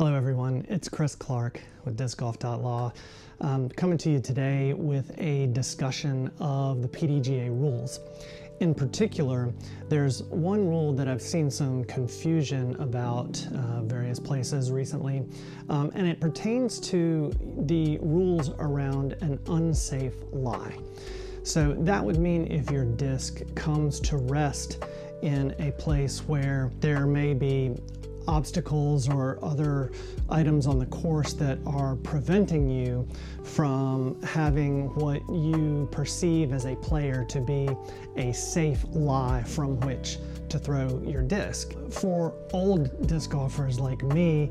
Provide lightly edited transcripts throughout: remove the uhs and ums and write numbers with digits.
Hello everyone, it's Chris Clark with discgolf.law, coming to you today with a discussion of the PDGA rules. In particular, there's one rule that I've seen some confusion about various places recently, and it pertains to the rules around an unsafe lie. So that would mean if your disc comes to rest in a place where there may be obstacles or other items on the course that are preventing you from having what you perceive as a player to be a safe lie from which to throw your disc. For old disc golfers like me,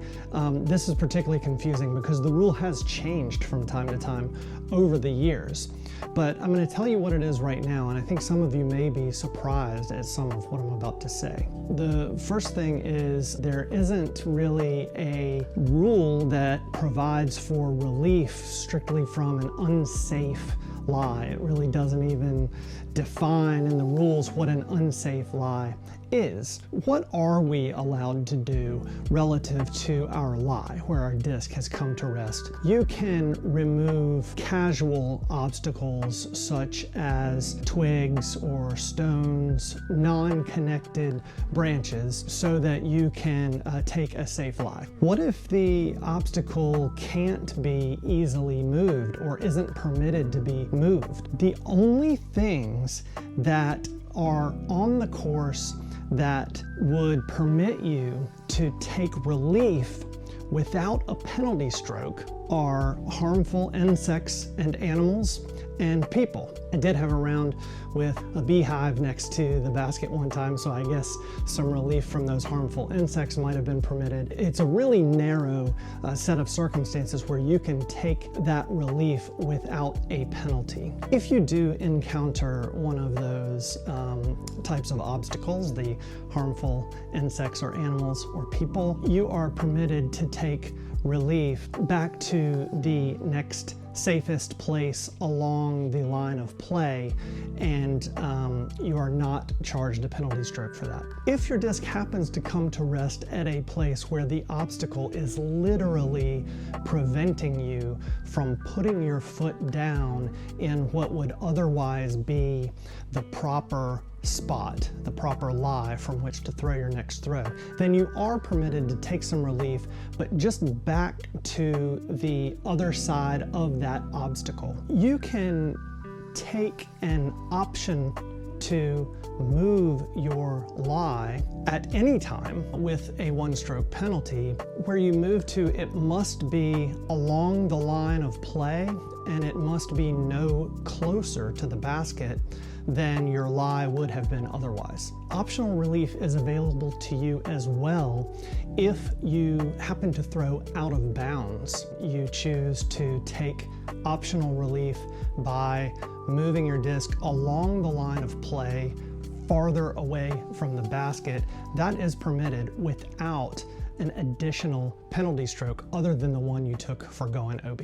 this is particularly confusing because the rule has changed from time to time over the years. But I'm going to tell you what it is right now, and I think some of you may be surprised at some of what I'm about to say. The first thing is there isn't really a rule that provides for relief strictly from an unsafe lie. It really doesn't even define in the rules what an unsafe lie is. What are we allowed to do relative to our lie, where our disc has come to rest? You can remove casual obstacles such as twigs or stones, non-connected branches, so that you can take a safe lie. What if the obstacle can't be easily moved or isn't permitted to be moved? The only things that are on the course that would permit you to take relief without a penalty stroke are harmful insects and animals and people. I did have a round with a beehive next to the basket one time, so I guess some relief from those harmful insects might have been permitted. It's a really narrow set of circumstances where you can take that relief without a penalty. If you do encounter one of those types of obstacles, the harmful insects or animals or people, you are permitted to take relief back to the next safest place along the line of play, and you are not charged a penalty stroke for that. If your disc happens to come to rest at a place where the obstacle is literally preventing you from putting your foot down in what would otherwise be the proper spot, the proper lie from which to throw your next throw, then you are permitted to take some relief, but just back to the other side of that obstacle. You can take an option to move your lie at any time with a one-stroke penalty, where you move to it must be along the line of play and it must be no closer to the basket than your lie would have been otherwise. Optional relief is available to you as well if you happen to throw out of bounds. You choose to take optional relief by moving your disc along the line of play farther away from the basket. That is permitted without an additional penalty stroke other than the one you took for going OB.